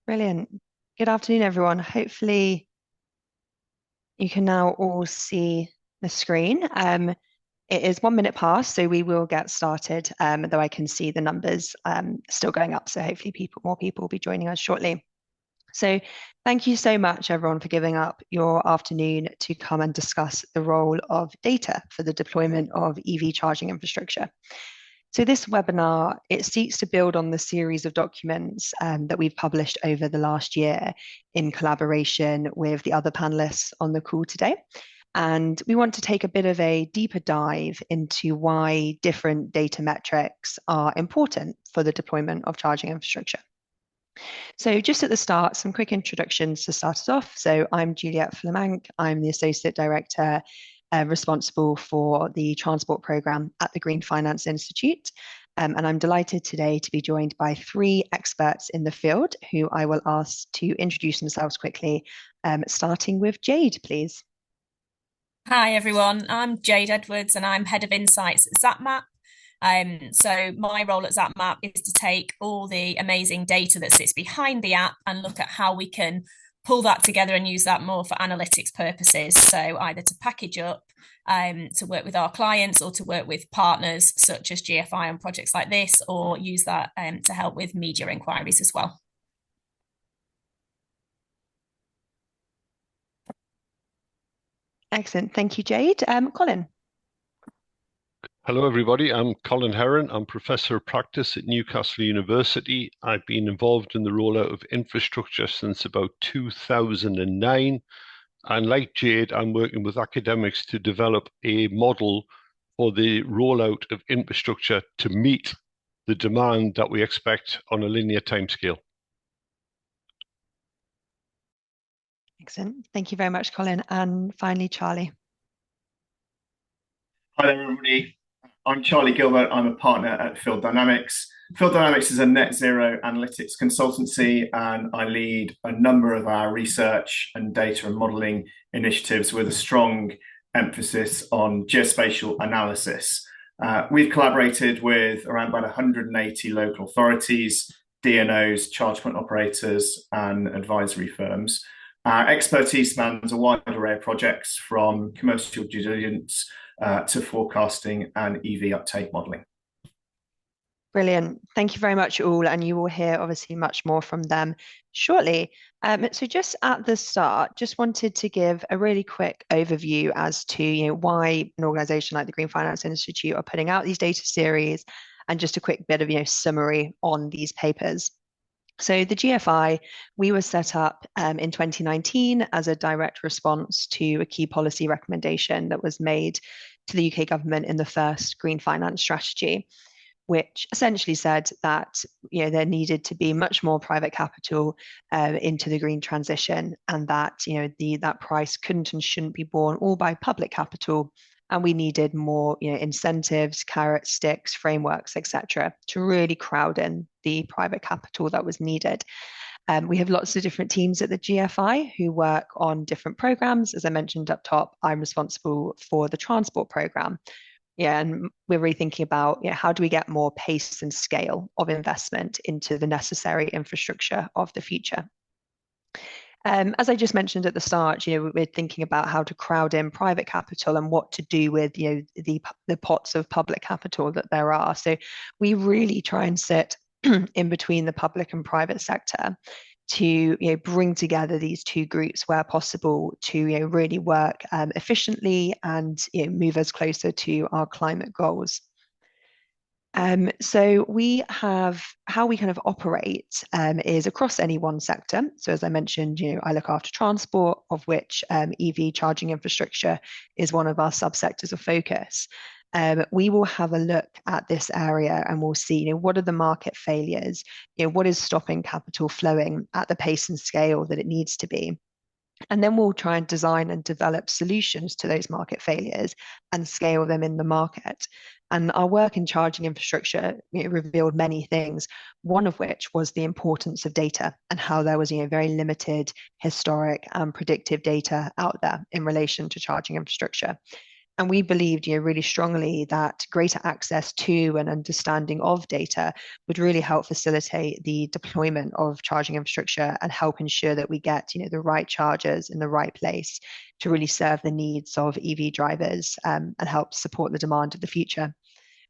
Brilliant. Good afternoon, everyone. Hopefully, you can now all see the screen. It is 1 minute past, so we will get started, though I can see the numbers still going up. So hopefully more people will be joining us shortly. So thank you so much, everyone, for giving up your afternoon to come and discuss the role of data for the deployment of EV charging infrastructure. So this webinar, it seeks to build on the series of documents that we've published over the last year in collaboration with the other panelists on the call today. And we want to take a bit of a deeper dive into why different data metrics are important for the deployment of charging infrastructure. So just at the start, some quick introductions to start us off. So I'm Juliet Flamank. I'm the Associate Director responsible for the transport program at the Green Finance Institute. And I'm delighted today to be joined by three experts in the field who I will ask to introduce themselves quickly, starting with Jade, please. Hi everyone, I'm Jade Edwards and I'm Head of Insights at ZapMap. So my role at ZapMap is to take all the amazing data that sits behind the app and look at how we can pull that together and use that more for analytics purposes. So either to package up, to work with our clients or to work with partners such as GFI on projects like this, or use that to help with media inquiries as well. Excellent. Thank you, Jade. Colin. Hello, everybody. I'm Colin Herron. I'm Professor of Practice at Newcastle University. I've been involved in the rollout of infrastructure since about 2009. And like Jade, I'm working with academics to develop a model for the rollout of infrastructure to meet the demand that we expect on a linear timescale. Excellent. Thank you very much, Colin. And finally, Charlie. Hi there, everybody. I'm Charlie Gilbert. I'm a partner at Field Dynamics. Field Dynamics is a net zero analytics consultancy, and I lead a number of our research and data and modeling initiatives with a strong emphasis on geospatial analysis. We've collaborated with around about 180 local authorities, DNOs, charge point operators, and advisory firms. Our expertise spans a wide array of projects from commercial due diligence to forecasting and EV uptake modelling. Brilliant. Thank you very much, all. And you will hear obviously much more from them shortly. So just at the start, just wanted to give a really quick overview as to why an organisation like the Green Finance Institute are putting out these data series, and just a quick bit of summary on these papers. So the GFI, we were set up in 2019 as a direct response to a key policy recommendation that was made to the UK government in the first Green Finance Strategy, which essentially said that there needed to be much more private capital into the green transition, and that that price couldn't and shouldn't be borne all by public capital. And we needed more incentives, carrots, sticks, frameworks, etc., to really crowd in the private capital that was needed. We have lots of different teams at the GFI who work on different programs. As I mentioned up top, I'm responsible for the transport program. And we're really thinking about how do we get more pace and scale of investment into the necessary infrastructure of the future. As I just mentioned at the start, we're thinking about how to crowd in private capital and what to do with the pots of public capital that there are. So we really try and sit in between the public and private sector to bring together these two groups where possible to really work efficiently and move us closer to our climate goals. So we have how we kind of operate is across any one sector. So as I mentioned, I look after transport, of which EV charging infrastructure is one of our subsectors of focus. We will have a look at this area and we'll see what are the market failures, what is stopping capital flowing at the pace and scale that it needs to be. And then we'll try and design and develop solutions to those market failures and scale them in the market. And our work in charging infrastructure revealed many things, one of which was the importance of data and how there was very limited historic and predictive data out there in relation to charging infrastructure. And we believed, really strongly that greater access to and understanding of data would really help facilitate the deployment of charging infrastructure and help ensure that we get, the right chargers in the right place to really serve the needs of EV drivers, and help support the demand of the future.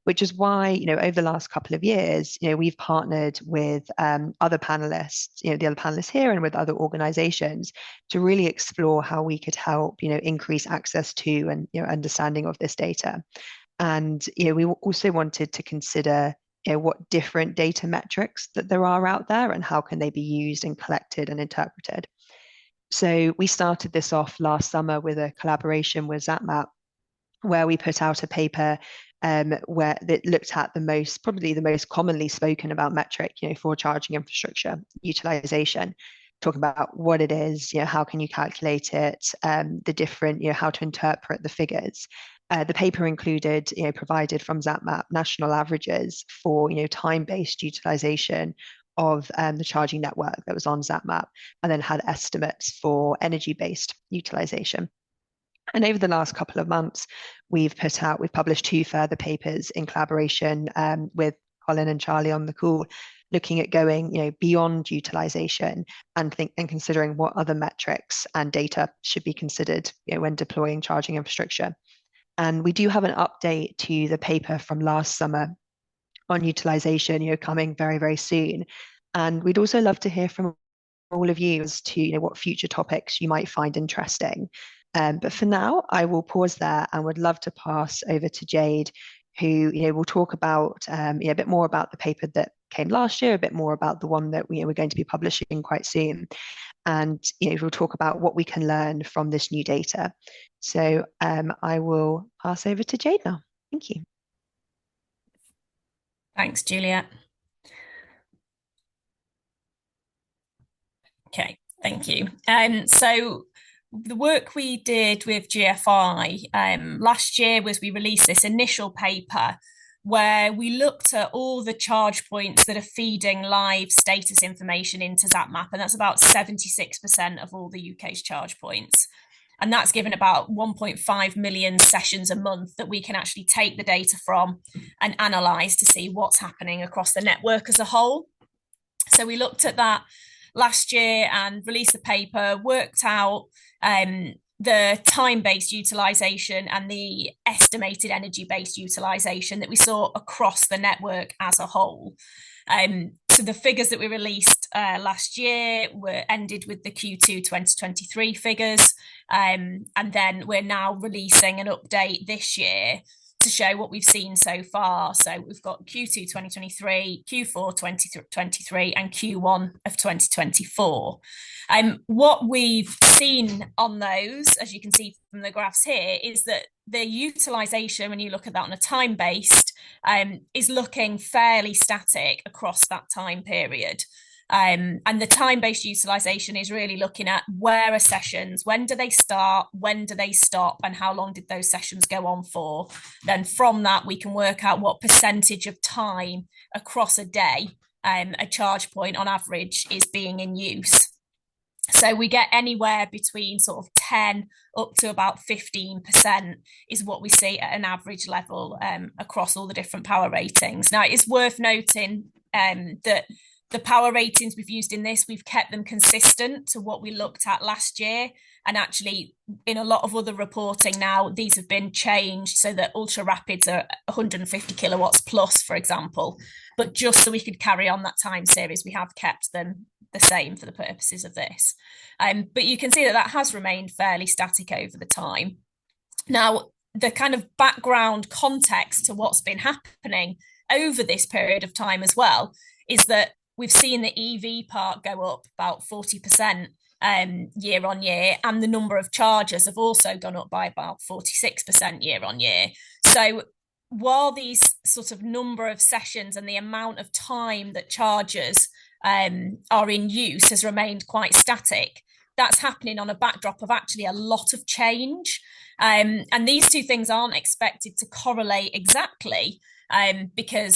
Which is why, over the last couple of years, we've partnered with other panelists, the other panelists here, and with other organizations to really explore how we could help, increase access to and, understanding of this data. And, we also wanted to consider, what different data metrics that there are out there and how can they be used and collected and interpreted. So we started this off last summer with a collaboration with ZapMap, where we put out a paper where that looked at probably the most commonly spoken about metric, for charging infrastructure utilization, talking about what it is, how can you calculate it, the different, how to interpret the figures. The paper included, provided from ZapMap national averages for, time-based utilization of the charging network that was on ZapMap, and then had estimates for energy-based utilization. And over the last couple of months, we've published 2 further papers in collaboration with Colin and Charlie on the call, looking at going, beyond utilization and considering what other metrics and data should be considered, when deploying charging infrastructure. And we do have an update to the paper from last summer on utilization, coming very, very soon. And we'd also love to hear from all of you as to, what future topics you might find interesting. But for now, I will pause there and would love to pass over to Jade, who will talk about a bit more about the paper that came last year, a bit more about the one that we're going to be publishing quite soon, and we'll talk about what we can learn from this new data. So I will pass over to Jade now. Thank you. Thanks, Juliet. Okay, thank you. So the work we did with GFI last year was we released this initial paper where we looked at all the charge points that are feeding live status information into ZapMap, and that's about 76% of all the UK's charge points. And that's given about 1.5 million sessions a month that we can actually take the data from and analyse to see what's happening across the network as a whole. So we looked at that last year and released the paper, worked out the time-based utilisation and the estimated energy-based utilisation that we saw across the network as a whole. So the figures that we released last year ended with the Q2 2023 figures, and then we're now releasing an update this year to show what we've seen so far. So we've got Q2 2023, Q4 2023, and Q1 of 2024. What we've seen on those, as you can see from the graphs here, is that the utilisation, when you look at that on a time-based, is looking fairly static across that time period. And the time-based utilisation is really looking at where are sessions, when do they start, when do they stop, and how long did those sessions go on for. Then from that, we can work out what percentage of time across a day a charge point on average is being in use. So we get anywhere between sort of 10 up to about 15% is what we see at an average level across all the different power ratings. Now, it's worth noting that the power ratings we've used in this, we've kept them consistent to what we looked at last year. And actually, in a lot of other reporting now, these have been changed so that ultra rapids are 150 kilowatts plus, for example. But just so we could carry on that time series, we have kept them the same for the purposes of this. But you can see that that has remained fairly static over the time. Now, the kind of background context to what's been happening over this period of time as well is that we've seen the EV part go up about 40% year on year, and the number of chargers have also gone up by about 46% year on year. So while these sort of number of sessions and the amount of time that chargers are in use has remained quite static, that's happening on a backdrop of actually a lot of change. And these two things aren't expected to correlate exactly, because,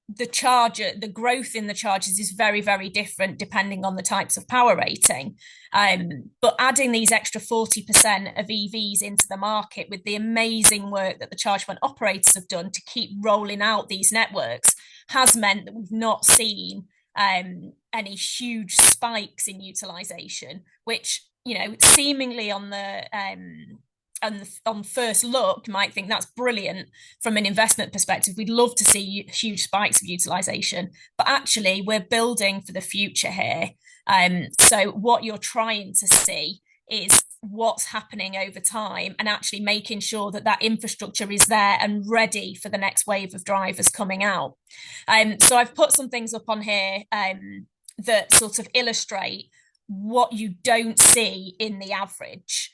the growth in the charges is very, very different depending on the types of power rating. But adding these extra 40% of EVs into the market with the amazing work that the charge point operators have done to keep rolling out these networks has meant that we've not seen any huge spikes in utilisation, which, you know, seemingly on the on first look, you might think that's brilliant from an investment perspective. We'd love to see huge spikes of utilisation, but actually we're building for the future here. So what you're trying to see is what's happening over time and actually making sure that that infrastructure is there and ready for the next wave of drivers coming out. So I've put some things up on here that sort of illustrate what you don't see in the average.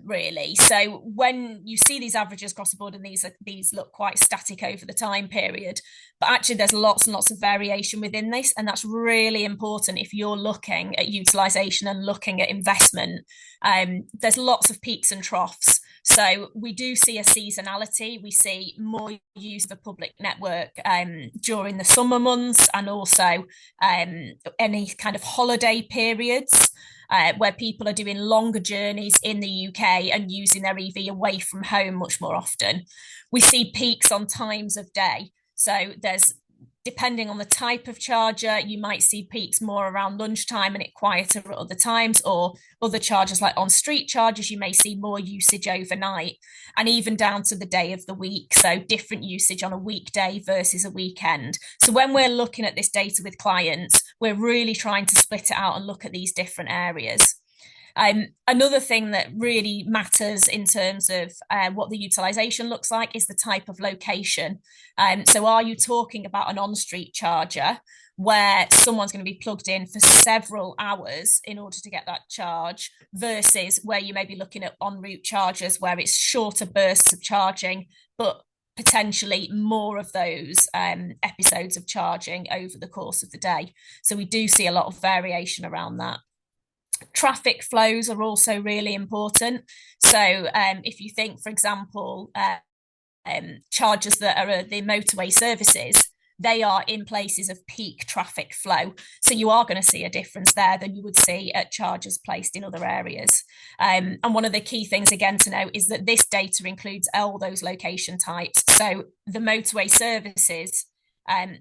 Really. So when you see these averages across the board, and these look quite static over the time period, but actually there's lots and lots of variation within this, and that's really important if you're looking at utilisation and looking at investment. There's lots of peaks and troughs. So we do see a seasonality. We see more use of a public network during the summer months, and also any kind of holiday periods. Where people are doing longer journeys in the UK and using their EV away from home much more often. We see peaks on times of day. So there's, depending on the type of charger, you might see peaks more around lunchtime and it quieter at other times, or other chargers like on street chargers, you may see more usage overnight, and even down to the day of the week. So different usage on a weekday versus a weekend. So when we're looking at this data with clients, we're really trying to split it out and look at these different areas. Another thing that really matters in terms of what the utilisation looks like is the type of location. So are you talking about an on-street charger where someone's going to be plugged in for several hours in order to get that charge, versus where you may be looking at en route chargers where it's shorter bursts of charging, but potentially more of those episodes of charging over the course of the day. So we do see a lot of variation around that. Traffic flows are also really important. So if you think, for example, chargers that are the motorway services, they are in places of peak traffic flow. So you are going to see a difference there than you would see at chargers placed in other areas. And one of the key things, again, to note is that this data includes all those location types. So the motorway services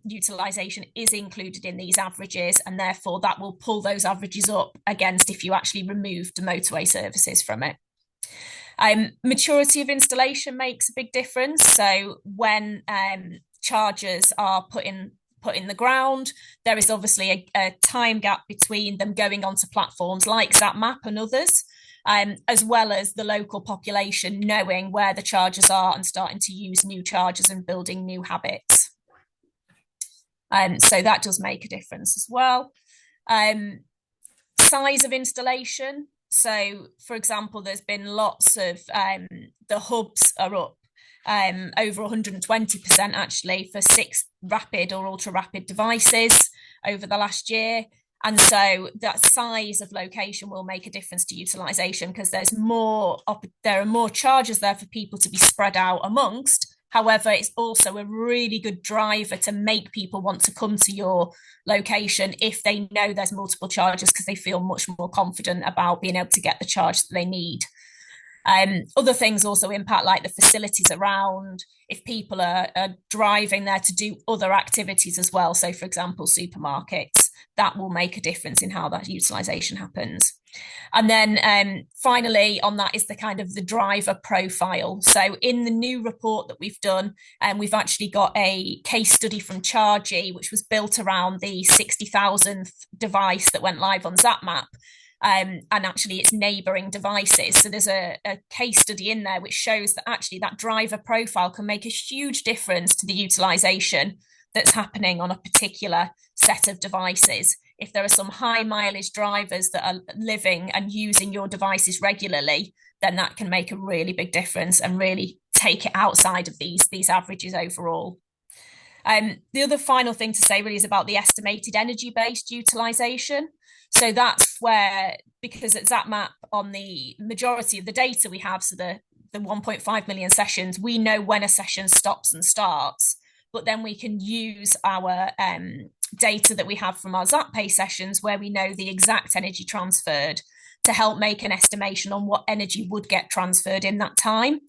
utilisation is included in these averages, and therefore that will pull those averages up against if you actually removed the motorway services from it. Maturity of installation makes a big difference. So when chargers are put in the ground, there is obviously a time gap between them going onto platforms like ZapMap and others, as well as the local population knowing where the chargers are and starting to use new chargers and building new habits. So that does make a difference as well. Size of installation. So, for example, there's been lots of, the hubs are up over 120% actually for 6 rapid or ultra rapid devices over the last year. And so that size of location will make a difference to utilisation, because there are more chargers there for people to be spread out amongst. However, it's also a really good driver to make people want to come to your location if they know there's multiple chargers, because they feel much more confident about being able to get the charge that they need. Other things also impact, like the facilities around, if people are driving there to do other activities as well. So, for example, supermarkets, that will make a difference in how that utilisation happens. And then finally on that is the kind of the driver profile. So in the new report that we've done, we've actually got a case study from Chargy, which was built around the 60,000th device that went live on ZapMap. And actually its neighbouring devices. So there's a case study in there which shows that actually that driver profile can make a huge difference to the utilisation that's happening on a particular set of devices. If there are some high mileage drivers that are living and using your devices regularly, then that can make a really big difference and really take it outside of these averages overall. The other final thing to say really is about the estimated energy-based utilisation. So that's where, because at ZapMap, on the majority of the data we have, so the 1.5 million sessions, we know when a session stops and starts. but then we can use our data that we have from our ZapPay sessions where we know the exact energy transferred to help make an estimation on what energy would get transferred in that time.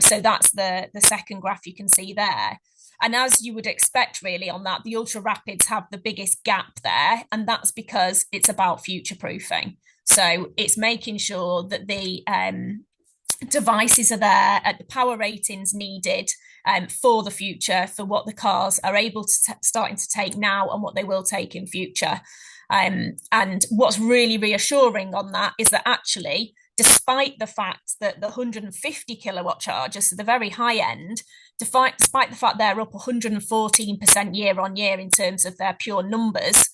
So that's the second graph you can see there. And as you would expect, really, on that, the ultra rapids have the biggest gap there, and that's because it's about future proofing. So it's making sure that the devices are there at the power ratings needed for the future, for what the cars are able to starting to take now and what they will take in future. And what's really reassuring on that is that actually, despite the fact that the 150 kilowatt chargers, so the very high end, despite the fact they're up 114% year on year in terms of their pure numbers,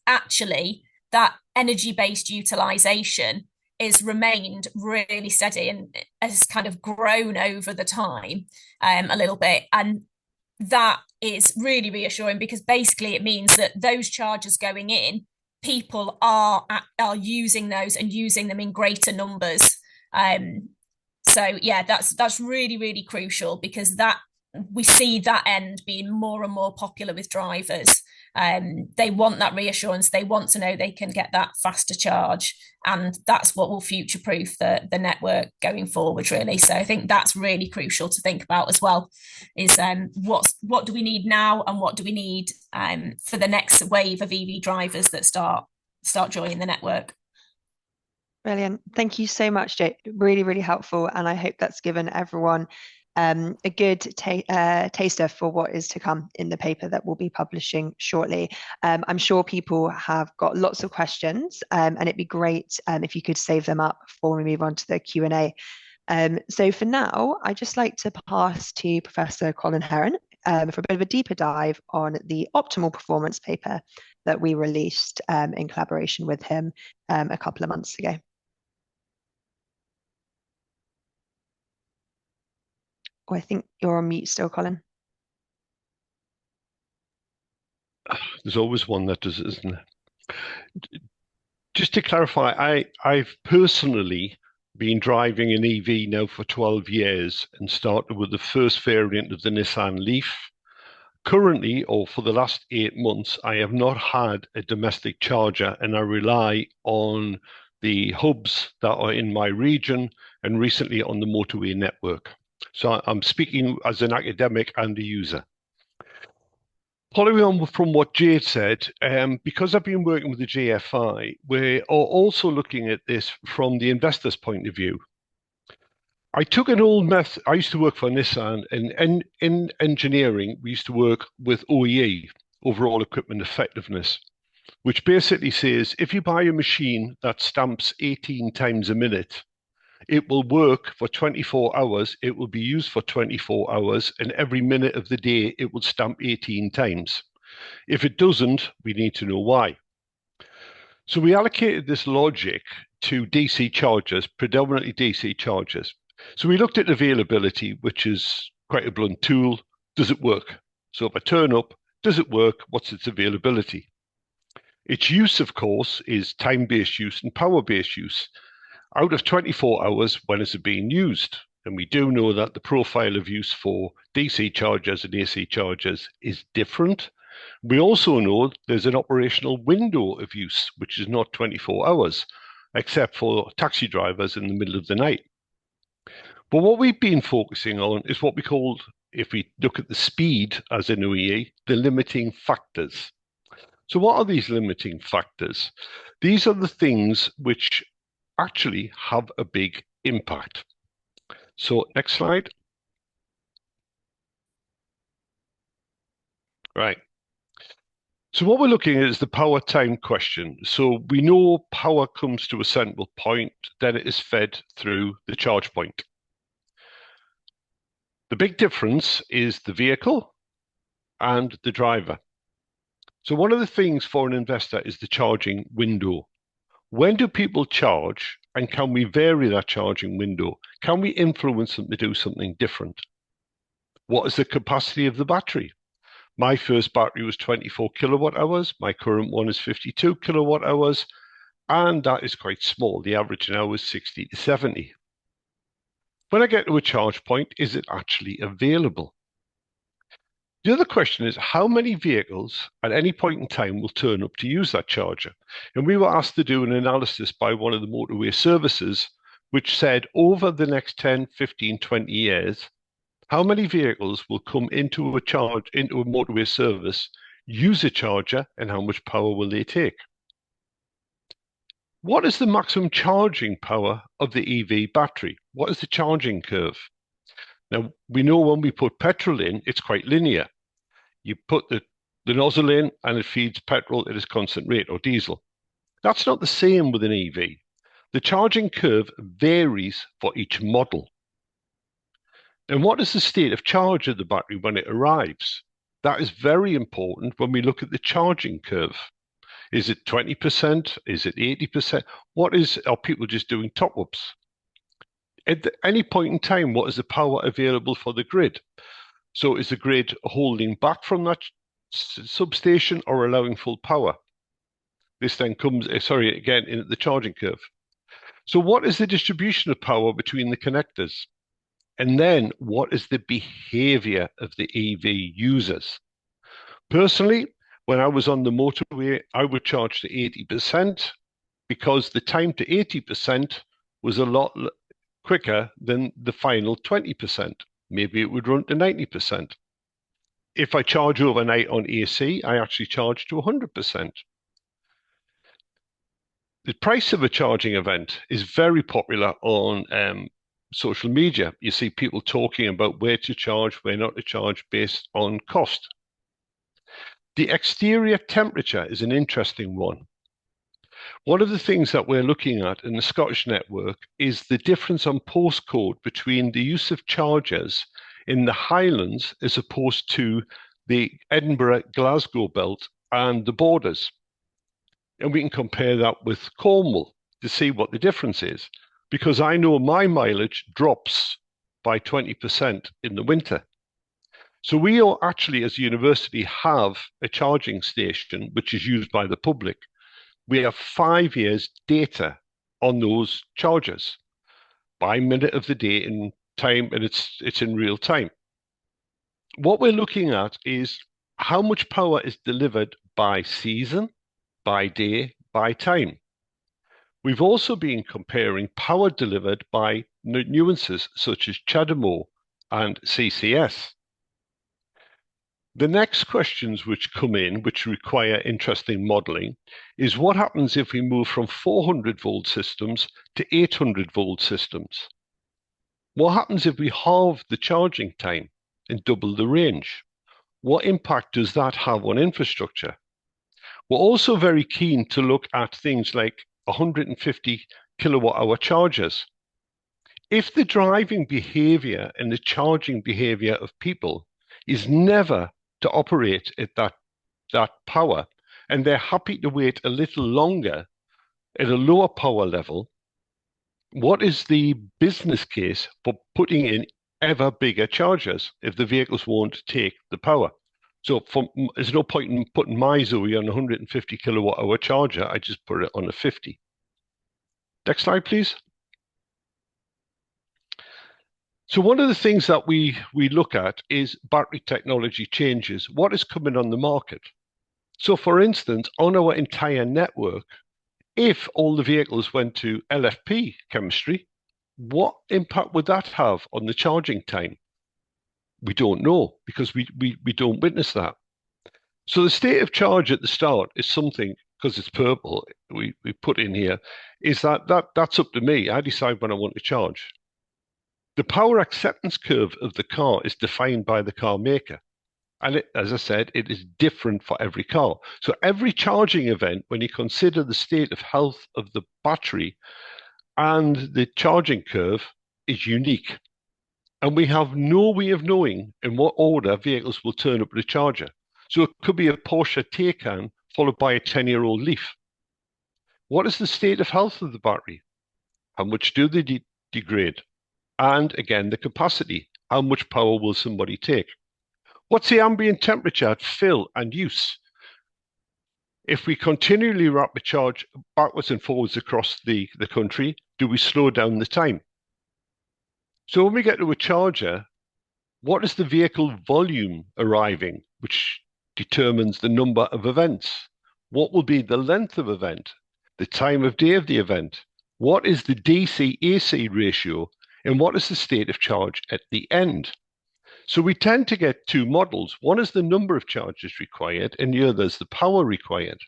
actually that energy-based utilisation is remained really steady and has kind of grown over the time a little bit. And that is really reassuring because basically it means that those chargers going in, people are using those and using them in greater numbers. So yeah, that's really, really crucial because that we see that end being more and more popular with drivers. They want that reassurance. They want to know they can get that faster charge, and that's what will future-proof the network going forward, really. So I think that's really crucial to think about as well. Is what do we need now, and what do we need for the next wave of EV drivers that start joining the network? Brilliant. Thank you so much, Jade. Really, really helpful, and I hope that's given everyone a good taster for what is to come in the paper that we'll be publishing shortly. I'm sure people have got lots of questions, and it'd be great if you could save them up before we move on to the Q&A. So for now, I'd just like to pass to Professor Colin Herron for a bit of a deeper dive on the optimal performance paper that we released in collaboration with him a couple of months ago. Oh, I think you're on mute still, Colin. There's always one that does it, isn't there? Just to clarify, I've personally been driving an EV now for 12 years and started with the first variant of the Nissan Leaf. Currently, or for the last 8 months, I have not had a domestic charger, and I rely on the hubs that are in my region and recently on the motorway network. So I'm speaking as an academic and a user. Following on from what Jade said, because I've been working with the JFI, we are also looking at this from the investor's point of view. I took an old method. I used to work for Nissan, and in engineering, we used to work with OEE, overall equipment effectiveness, which basically says if you buy a machine that stamps 18 times a minute, it will work for 24 hours, it will be used for 24 hours, and every minute of the day, it will stamp 18 times. If it doesn't, we need to know why. So we allocated this logic to DC chargers, predominantly DC chargers. So we looked at availability, which is quite a blunt tool. Does it work? So if I turn up, does it work? What's its availability? Its use, of course, is time-based use and power-based use. Out of 24 hours, when is it being used? And we do know that the profile of use for DC chargers and AC chargers is different. We also know there's an operational window of use, which is not 24 hours, except for taxi drivers in the middle of the night. But what we've been focusing on is what we call, if we look at the speed as an OEE, the limiting factors. So what are these limiting factors? These are the things which actually have a big impact. So next slide. Right. So what we're looking at is the power time question. So we know power comes to a central point, then it is fed through the charge point. The big difference is the vehicle and the driver. So one of the things for an investor is the charging window. When do people charge, and can we vary that charging window? Can we influence them to do something different? What is the capacity of the battery? My first battery was 24 kilowatt hours. My current one is 52 kilowatt hours, and that is quite small. The average now is 60 to 70. When I get to a charge point, is it actually available? The other question is, how many vehicles at any point in time will turn up to use that charger? And we were asked to do an analysis by one of the motorway services, which said over the next 10, 15, 20 years, how many vehicles will come into a motorway service, use a charger, and how much power will they take? What is the maximum charging power of the EV battery? What is the charging curve? Now, we know when we put petrol in, it's quite linear. You put the nozzle in and it feeds petrol at its constant rate, or diesel. That's not the same with an EV. The charging curve varies for each model. And what is the state of charge of the battery when it arrives? That is very important when we look at the charging curve. Is it 20%? Is it 80%? Are people just doing top-ups? At any point in time, what is the power available for the grid? So is the grid holding back from that substation or allowing full power? This then comes, again, in the charging curve. So what is the distribution of power between the connectors? And then what is the behavior of the EV users? Personally, when I was on the motorway, I would charge to 80% because the time to 80% was a lot quicker than the final 20%. Maybe it would run to 90%. If I charge overnight on AC, I actually charge to 100%. The price of a charging event is very popular on social media. You see people talking about where to charge, where not to charge based on cost. The exterior temperature is an interesting one. One of the things that we're looking at in the Scottish network is the difference on postcode between the use of chargers in the Highlands as opposed to the Edinburgh-Glasgow belt and the borders. And we can compare that with Cornwall to see what the difference is, because I know my mileage drops by 20% in the winter. So we all actually, as a university, have a charging station which is used by the public. We have 5 years data on those chargers by minute of the day in time, and it's in real time. What we're looking at is how much power is delivered by season, by day, by time. We've also been comparing power delivered by nuances such as CHAdeMO and CCS. The next questions which come in, which require interesting modeling, is what happens if we move from 400-volt systems to 800-volt systems? What happens if we halve the charging time and double the range? What impact does that have on infrastructure? We're also very keen to look at things like 150 kilowatt-hour chargers. If the driving behavior and the charging behavior of people is never to operate at that power, and they're happy to wait a little longer at a lower power level, what is the business case for putting in ever bigger chargers if the vehicles won't take the power? So there's no point in putting my Zoe on a 150 kilowatt hour charger. I just put it on a 50. Next slide, please. So one of the things that we look at is battery technology changes. What is coming on the market? So for instance, on our entire network, if all the vehicles went to LFP chemistry, what impact would that have on the charging time? We don't know because we don't witness that. So the state of charge at the start is something, because it's purple, we put in here, is that's up to me. I decide when I want to charge. The power acceptance curve of the car is defined by the car maker. And as I said, it is different for every car. So every charging event, when you consider the state of health of the battery and the charging curve, is unique. And we have no way of knowing in what order vehicles will turn up at a charger. So it could be a Porsche Taycan followed by a 10-year-old Leaf. What is the state of health of the battery? How much do they degrade? And again, the capacity. How much power will somebody take? What's the ambient temperature at fill and use? If we continually rapid charge backwards and forwards across the country, do we slow down the time? So when we get to a charger, what is the vehicle volume arriving, which determines the number of events? What will be the length of event, the time of day of the event? What is the DC-AC ratio? And what is the state of charge at the end? So we tend to get two models. One is the number of charges required, and the other is the power required.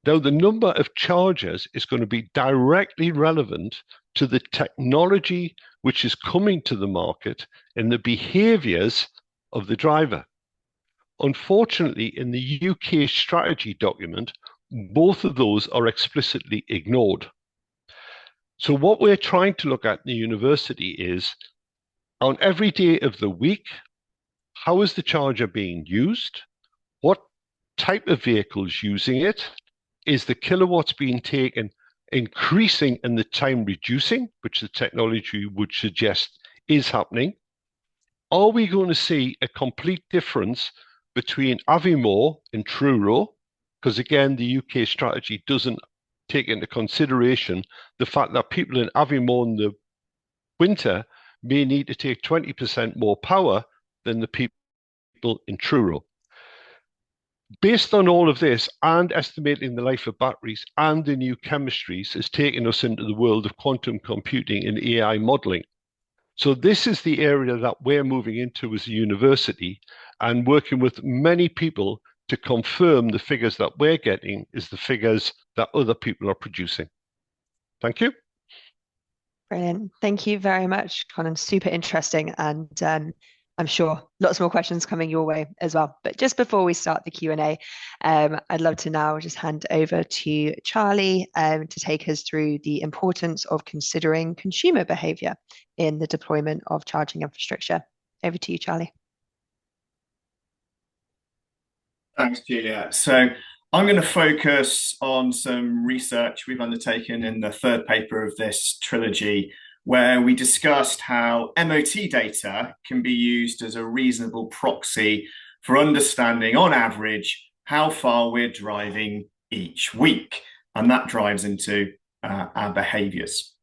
Now, the number of charges is going to be directly relevant to the technology which is coming to the market and the behaviours of the driver. Unfortunately, in the UK strategy document, both of those are explicitly ignored. So what we're trying to look at in the university is, on every day of the week, how is the charger being used? What type of vehicle is using it? Is the kilowatts being taken increasing and the time reducing, which the technology would suggest is happening? Are we going to see a complete difference between Aviemore and Truro? Because again, the UK strategy doesn't take into consideration the fact that people in Aviemore in the winter may need to take 20% more power than the people in Truro. Based on all of this and estimating the life of batteries and the new chemistries has taken us into the world of quantum computing and AI modeling. So this is the area that we're moving into as a university and working with many people to confirm the figures that we're getting is the figures that other people are producing. Thank you. Brilliant. Thank you very much, Colin. Super interesting. And I'm sure lots more questions coming your way as well. But just before we start the Q&A, I'd love to now just hand over to Charlie to take us through the importance of considering consumer behaviour in the deployment of charging infrastructure. Over to you, Charlie. Thanks, Juliet. So I'm going to focus on some research we've undertaken in the third paper of this trilogy, where we discussed how MOT data can be used as a reasonable proxy for understanding, on average, how far we're driving each week. And that drives into our behaviours.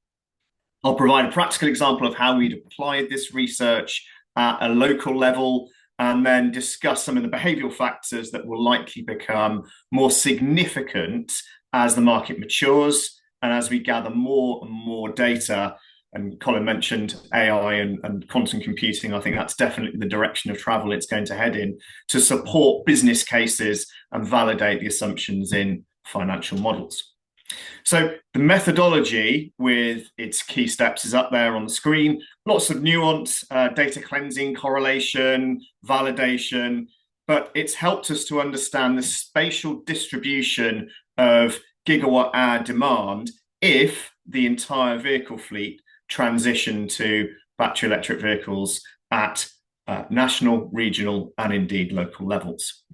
I'll provide a practical example of how we'd applied this research at a local level, and then discuss some of the behavioural factors that will likely become more significant as the market matures and as we gather more and more data. And Colin mentioned AI and quantum computing. I think that's definitely the direction of travel it's going to head in to support business cases and validate the assumptions in financial models. So the methodology with its key steps is up there on the screen. Lots of nuance, data cleansing, correlation, validation, but it's helped us to understand the spatial distribution of gigawatt hour demand if the entire vehicle fleet transition to battery electric vehicles at national, regional, and indeed local levels.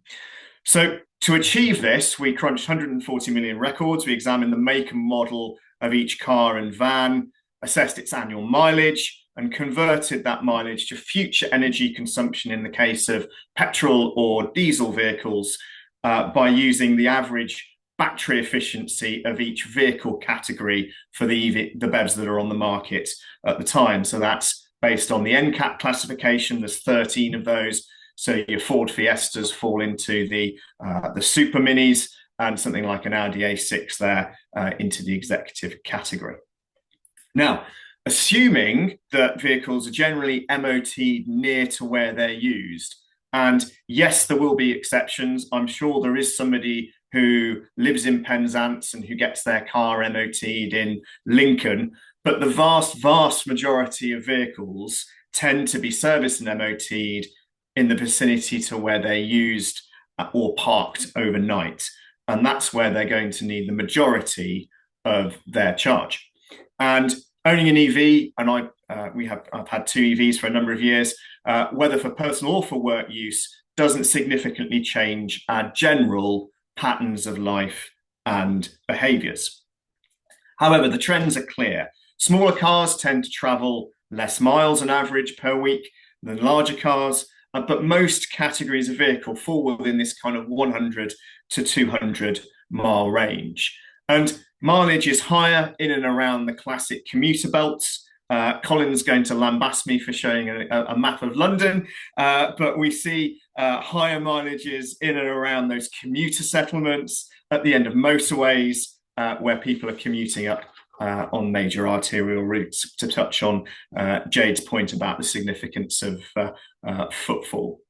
So to achieve this, we crunched 140 million records. We examined the make and model of each car and van, assessed its annual mileage, and converted that mileage to future energy consumption in the case of petrol or diesel vehicles by using the average battery efficiency of each vehicle category for the BEVs that are on the market at the time. So that's based on the NCAP classification. There's 13 of those. So your Ford Fiestas fall into the super minis, and something like an Audi A6 there into the executive category. Now, assuming that vehicles are generally MOT'd near to where they're used, and yes, there will be exceptions. I'm sure there is somebody who lives in Penzance and who gets their car MOT'd in Lincoln, but the vast majority of vehicles tend to be serviced and MOT'd in the vicinity to where they're used or parked overnight. And that's where they're going to need the majority of their charge. And owning an EV, and I've had two EVs for a number of years, whether for personal or for work use, doesn't significantly change our general patterns of life and behaviours. However, the trends are clear. Smaller cars tend to travel less miles on average per week than larger cars, but most categories of vehicle fall within this kind of 100 to 200 mile range. And mileage is higher in and around the classic commuter belts, Colin's going to lambast me for showing a map of London, but we see higher mileages in and around those commuter settlements at the end of motorways where people are commuting up on major arterial routes, to touch on Jade's point about the significance of footfall.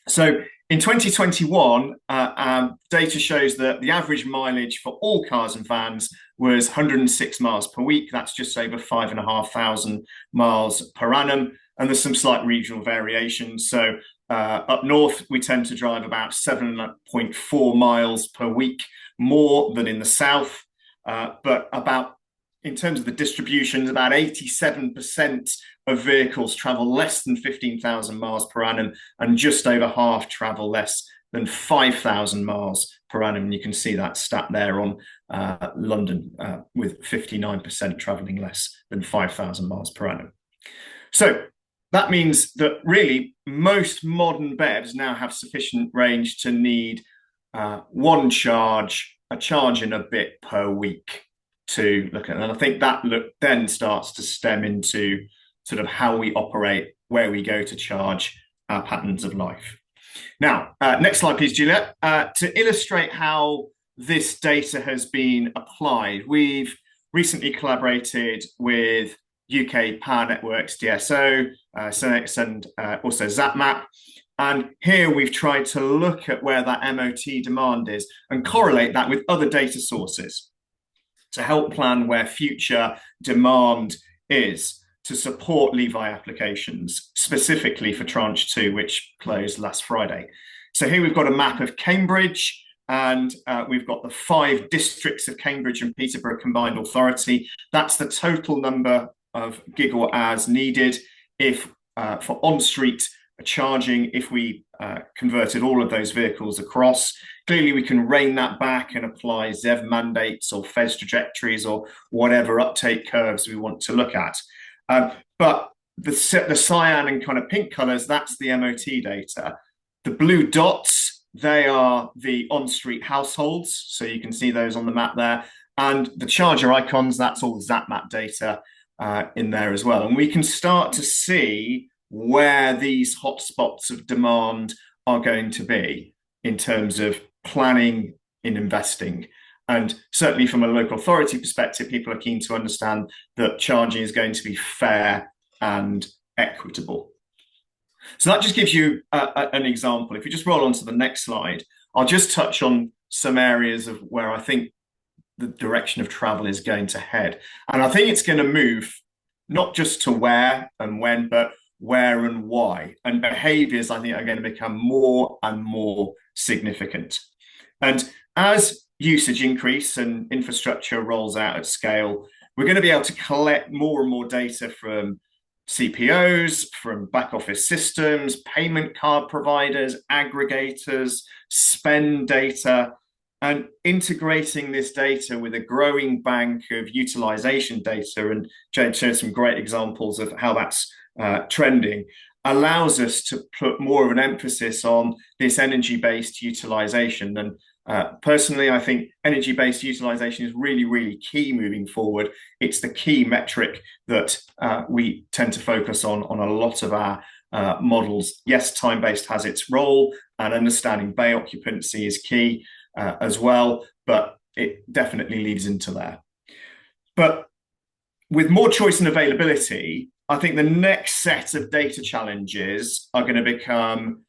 So in 2021, data shows that the average mileage for all cars and vans was 106 miles per week. That's just over 5,500 miles per annum. And there's some slight regional variations. So up north, we tend to drive about 7.4 miles per week more than in the south. But in terms of the distributions, about 87% of vehicles travel less than 15,000 miles per annum, and just over half travel less than 5,000 miles per annum. And you can see that stat there on London, with 59% traveling less than 5,000 miles per annum. So that means that really most modern BEVs now have sufficient range to need one charge, a charge and a bit per week to look at. And I think that then starts to stem into sort of how we operate, where we go to charge, our patterns of life. Now, next slide, please, Juliet. To illustrate how this data has been applied, we've recently collaborated with UK Power Networks DSO, Cenex, and also ZapMap. And here we've tried to look at where that MOT demand is and correlate that with other data sources to help plan where future demand is to support Levi applications, specifically for Tranche 2, which closed last Friday. So here we've got a map of Cambridge, and we've got the 5 districts of Cambridge and Peterborough Combined Authority. That's the total number of gigawatt hours needed if for on-street charging, if we converted all of those vehicles across. Clearly, we can rein that back and apply ZEV mandates or FES trajectories or whatever uptake curves we want to look at. But the cyan and kind of pink colors, that's the MOT data. The blue dots, they are the on-street households. So you can see those on the map there. And the charger icons, that's all the ZapMap data in there as well. And we can start to see where these hotspots of demand are going to be in terms of planning in investing. And certainly from a local authority perspective, people are keen to understand that charging is going to be fair and equitable. So that just gives you an example. If we just roll on to the next slide, I'll just touch on some areas of where I think the direction of travel is going to head. And I think it's going to move not just to where and when, but where and why. And behaviours, I think, are going to become more and more significant. And as usage increase and infrastructure rolls out at scale, we're going to be able to collect more and more data from CPOs, from back office systems, payment card providers, aggregators, spend data, and integrating this data with a growing bank of utilisation data. And Jade showed some great examples of how that's trending, allows us to put more of an emphasis on this energy-based utilisation. And personally, I think energy-based utilisation is really, really key moving forward. It's the key metric that we tend to focus on a lot of our models. Yes, time-based has its role, and understanding bay occupancy is key as well, but it definitely leads into there. But with more choice and availability, I think the next set of data challenges are going to become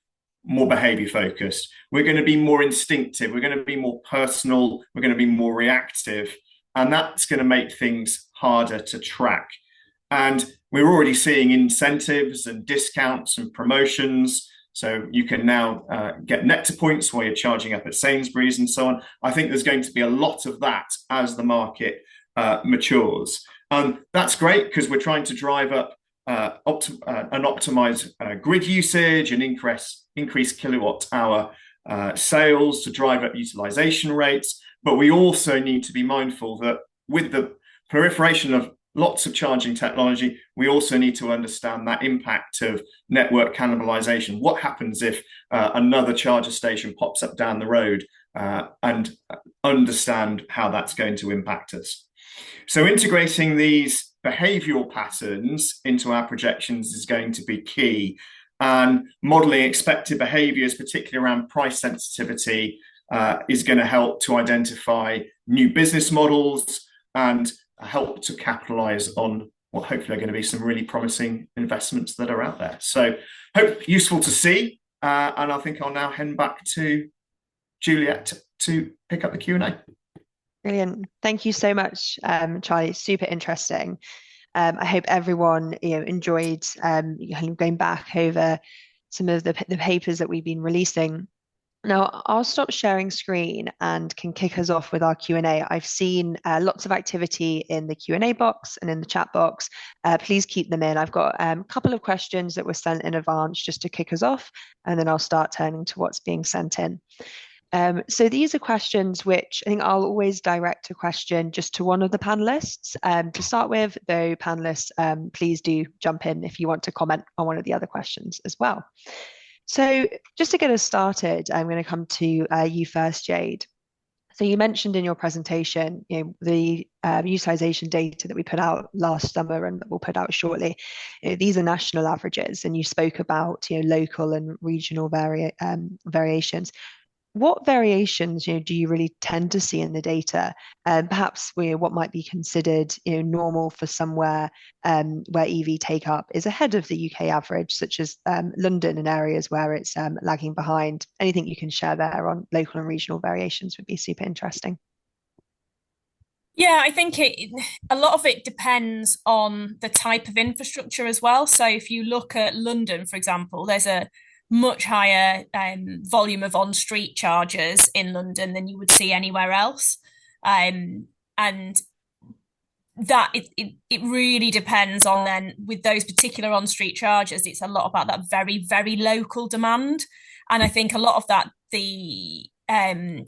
more behavior focused. We're going to be more instinctive. We're going to be more personal. We're going to be more reactive. And that's going to make things harder to track. And we're already seeing incentives and discounts and promotions. So you can now get nectar points while you're charging up at Sainsbury's and so on. I think there's going to be a lot of that as the market matures. And that's great because we're trying to drive up and optimize grid usage and increase kilowatt hour sales to drive up utilization rates. But we also need to be mindful that with the proliferation of lots of charging technology, we also need to understand that impact of network cannibalization. What happens if another charger station pops up down the road, and understand how that's going to impact us. So integrating these behavioural patterns into our projections is going to be key. And modelling expected behaviours, particularly around price sensitivity, is going to help to identify new business models and help to capitalise on what hopefully are going to be some really promising investments that are out there. So hope useful to see. And I think I'll now hand back to Juliet to pick up the Q&A. Brilliant. Thank you so much, Charlie. Super interesting. I hope everyone enjoyed going back over some of the papers that we've been releasing. Now, I'll stop sharing screen and can kick us off with our Q&A. I've seen lots of activity in the Q&A box and in the chat box. Please keep them in. I've got a couple of questions that were sent in advance just to kick us off, and then I'll start turning to what's being sent in. So these are questions which I think I'll always direct a question just to one of the panelists. To start with, though, panelists, please do jump in if you want to comment on one of the other questions as well. So just to get us started, I'm going to come to you first, Jade. So you mentioned in your presentation, the utilisation data that we put out last summer and that we'll put out shortly. These are national averages, and you spoke about local and regional variations. What variations do you really tend to see in the data? Perhaps what might be considered normal for somewhere where EV take up is ahead of the UK average, such as London and areas where it's lagging behind. Anything you can share there on local and regional variations would be super interesting. Yeah, I think a lot of it depends on the type of infrastructure as well. So if you look at London, for example, there's a much higher volume of on-street chargers in London than you would see anywhere else. And that it really depends on, then with those particular on-street chargers, it's a lot about that very, very local demand. And I think a lot of that, the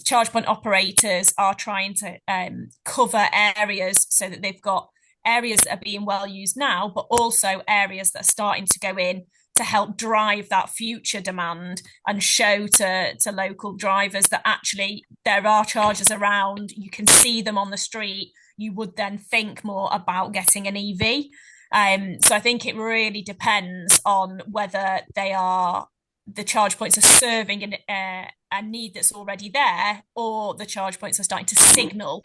charge point operators are trying to cover areas so that they've got areas that are being well used now, but also areas that are starting to go in to help drive that future demand and show to local drivers that actually there are chargers around, you can see them on the street, you would then think more about getting an EV. So I think it really depends on whether the charge points are serving a need that's already there, or the charge points are starting to signal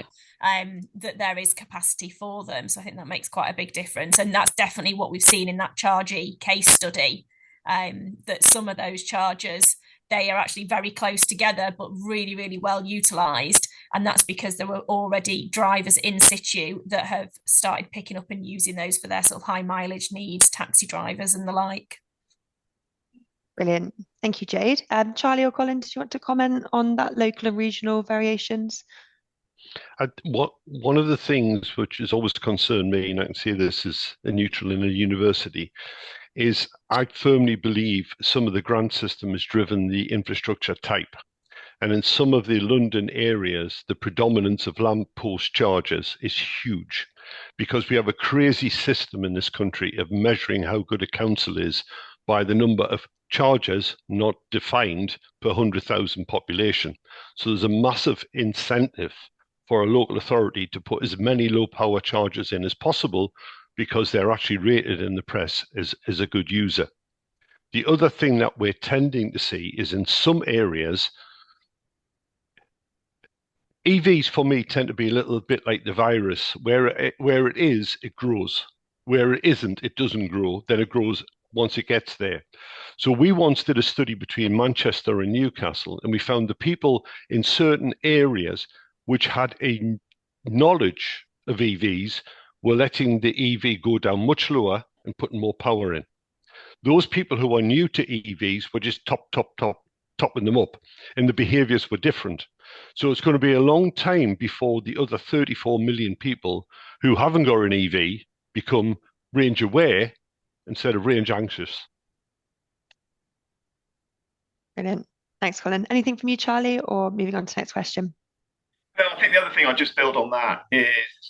that there is capacity for them. So I think that makes quite a big difference. And that's definitely what we've seen in that Chargy case study, that some of those chargers, they are actually very close together, but really, really well utilised. And that's because there were already drivers in situ that have started picking up and using those for their sort of high mileage needs, taxi drivers and the like. Brilliant. Thank you, Jade. Charlie or Colin, did you want to comment on that local and regional variations? One of the things which has always concerned me, and I can say this as a neutral in a university, is I firmly believe some of the grant system has driven the infrastructure type. And in some of the London areas, the predominance of lamppost chargers is huge, because we have a crazy system in this country of measuring how good a council is by the number of chargers not defined per 100,000 population. So there's a massive incentive for a local authority to put as many low power chargers in as possible, because they're actually rated in the press as a good user. The other thing that we're tending to see is in some areas, EVs for me tend to be a little bit like the virus, where it is, it grows. Where it isn't, it doesn't grow. Then it grows once it gets there. So we once did a study between Manchester and Newcastle, and we found the people in certain areas which had a knowledge of EVs were letting the EV go down much lower and putting more power in. Those people who are new to EVs were just topping them up, and the behaviors were different. So it's going to be a long time before the other 34 million people who haven't got an EV become range aware instead of range anxious. Brilliant. Thanks, Colin. Anything from you, Charlie, or moving on to the next question? Well, I think the other thing I'll just build on that is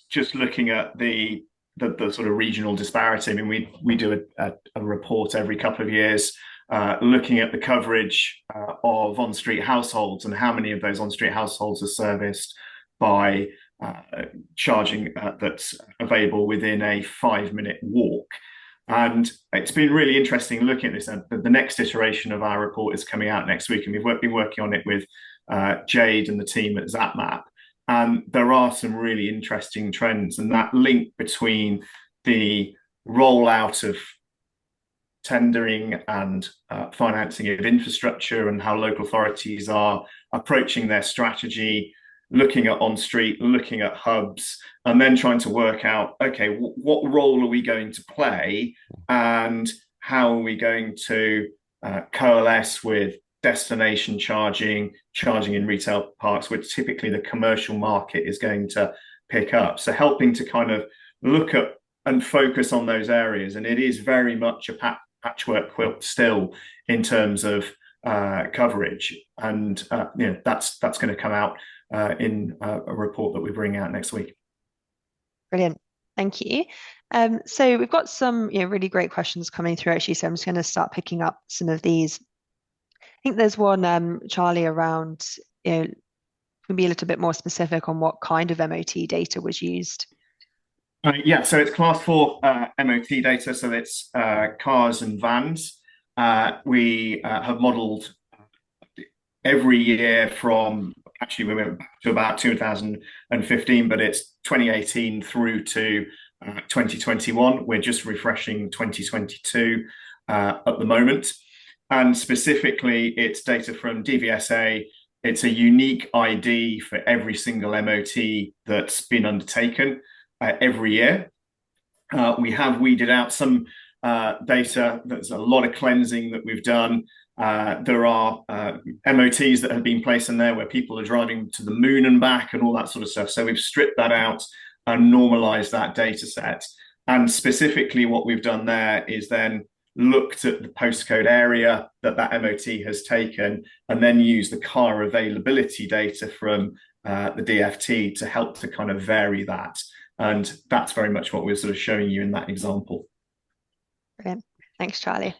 just looking at the sort of regional disparity. I mean, we do a report every couple of years looking at the coverage of on-street households and how many of those on-street households are serviced by charging that's available within a 5-minute walk. And it's been really interesting looking at this. And the next iteration of our report is coming out next week, and we've been working on it with Jade and the team at ZapMap. And there are some really interesting trends, and that link between the rollout of tendering and financing of infrastructure and how local authorities are approaching their strategy, looking at on-street, looking at hubs, and then trying to work out, okay, what role are we going to play, and how are we going to coalesce with destination charging in retail parks, which typically the commercial market is going to pick up. So helping to kind of look at and focus on those areas. And it is very much a patchwork quilt still in terms of coverage. And that's going to come out in a report that we bring out next week. Brilliant. Thank you. So we've got some really great questions coming through, actually. So I'm just going to start picking up some of these. I think there's one, Charlie, around, can be a little bit more specific on what kind of MOT data was used. Yeah, so it's class 4 MOT data, so it's cars and vans. We have modelled every year from, actually we went back to about 2015, but it's 2018 through to 2021. We're just refreshing 2022 at the moment. And specifically, it's data from DVSA. It's a unique ID for every single MOT that's been undertaken every year. We have weeded out some data. There's a lot of cleansing that we've done. There are MOTs that have been placed in there where people are driving to the moon and back and all that sort of stuff. So we've stripped that out and normalized that data set. And specifically what we've done there is then looked at the postcode area that MOT has taken, and then used the car availability data from the DFT to help to kind of vary that. And that's very much what we're sort of showing you in that example. Brilliant. Thanks, Charlie.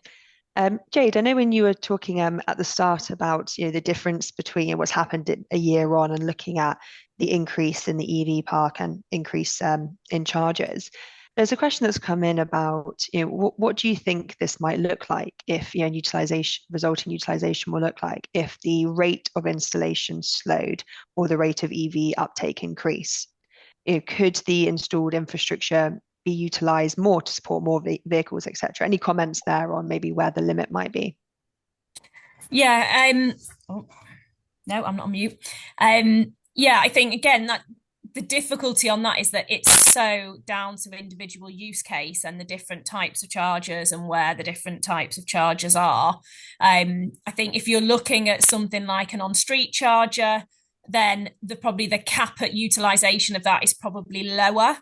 Jade, I know when you were talking at the start about the difference between what's happened a year on and looking at the increase in the EV park and increase in charges. There's a question that's come in about what do you think this might look like if resulting utilization will look like if the rate of installation slowed or the rate of EV uptake increase? Could the installed infrastructure be utilized more to support more vehicles, etc.? Any comments there on maybe where the limit might be? Yeah. No, I'm not on mute. Yeah, I think again that the difficulty on that is that it's so down to individual use case and the different types of chargers and where the different types of chargers are. I think if you're looking at something like an on-street charger, then probably the cap at utilization of that is probably lower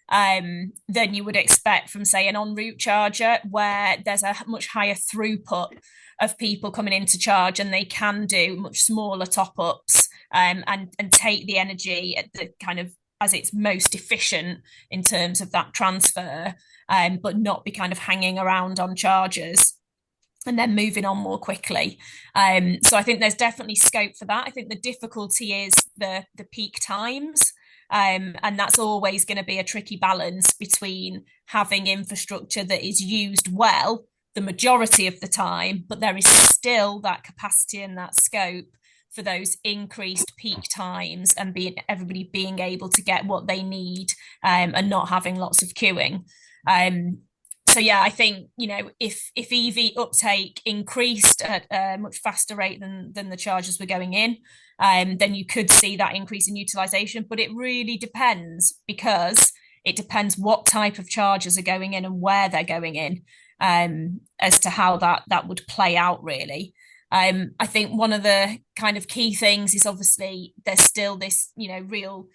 than you would expect from, say, an en route charger, where there's a much higher throughput of people coming in to charge, and they can do much smaller top-ups and take the energy at the kind of as it's most efficient in terms of that transfer, but not be kind of hanging around on chargers and then moving on more quickly. So I think there's definitely scope for that. I think the difficulty is the peak times. And that's always going to be a tricky balance between having infrastructure that is used well the majority of the time, but there is still that capacity and that scope for those increased peak times and everybody being able to get what they need and not having lots of queuing. So yeah, I think if EV uptake increased at a much faster rate than the chargers were going in, then you could see that increase in utilization. But it really depends, because it depends what type of chargers are going in and where they're going in, as to how that would play out really. I think one of the kind of key things is obviously there's still this real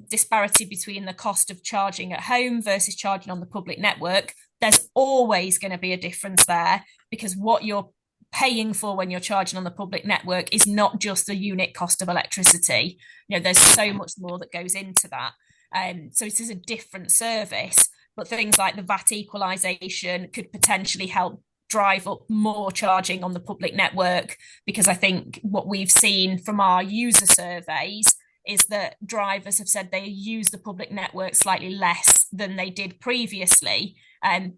disparity between the cost of charging at home versus charging on the public network. There's always going to be a difference there, because what you're paying for when you're charging on the public network is not just the unit cost of electricity. There's so much more that goes into that. So it is a different service, but things like the VAT equalisation could potentially help drive up more charging on the public network, because I think what we've seen from our user surveys is that drivers have said they use the public network slightly less than they did previously,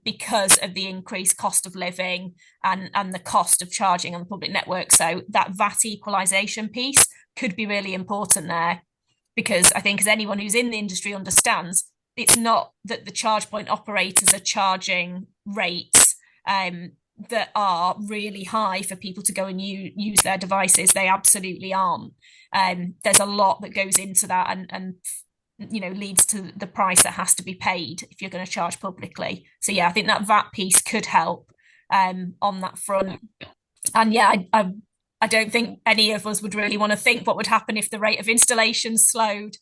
because of the increased cost of living and the cost of charging on the public network. So that VAT equalisation piece could be really important there, because I think, as anyone who's in the industry understands, it's not that the charge point operators are charging rates that are really high for people to go and use their devices. They absolutely aren't. There's a lot that goes into that, and leads to the price that has to be paid if you're going to charge publicly. So yeah, I think that VAT piece could help on that front. And yeah, I don't think any of us would really want to think what would happen if the rate of installation slowed.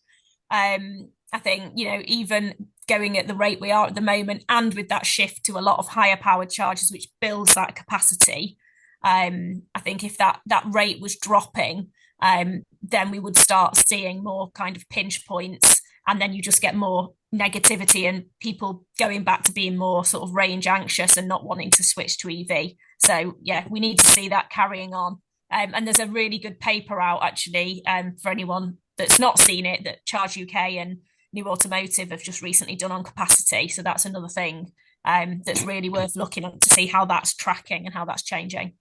I think, even going at the rate we are at the moment, and with that shift to a lot of higher powered chargers, which builds that capacity, I think if that rate was dropping, then we would start seeing more kind of pinch points, and then you just get more negativity and people going back to being more sort of range anxious and not wanting to switch to EV. So yeah, we need to see that carrying on. And there's a really good paper out, actually, for anyone that's not seen it, that Charge UK and New Automotive have just recently done on capacity. So that's another thing that's really worth looking at to see how that's tracking and how that's changing.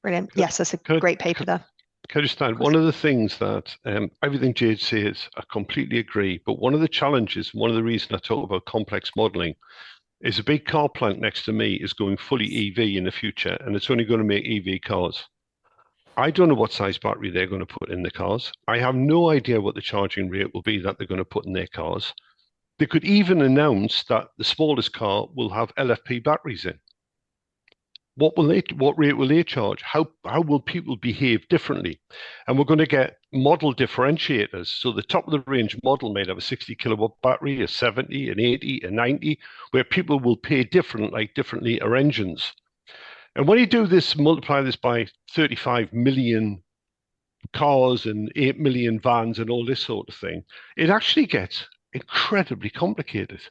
Brilliant. Yes, that's a great paper there. Can I just add, one of the things that everything Jade says, I completely agree, but one of the challenges, one of the reasons I talk about complex modelling, is a big car plant next to me is going fully EV in the future, and it's only going to make EV cars. I don't know what size battery they're going to put in the cars. I have no idea what the charging rate will be that they're going to put in their cars. They could even announce that the smallest car will have LFP batteries in. What rate will they charge? How will people behave differently? And we're going to get model differentiators. So the top of the range model might have a 60 kilowatt battery, a 70, an 80, a 90, where people will pay differently are engines. And when you do this, multiply this by 35 million cars and 8 million vans and all this sort of thing, it actually gets incredibly complicated.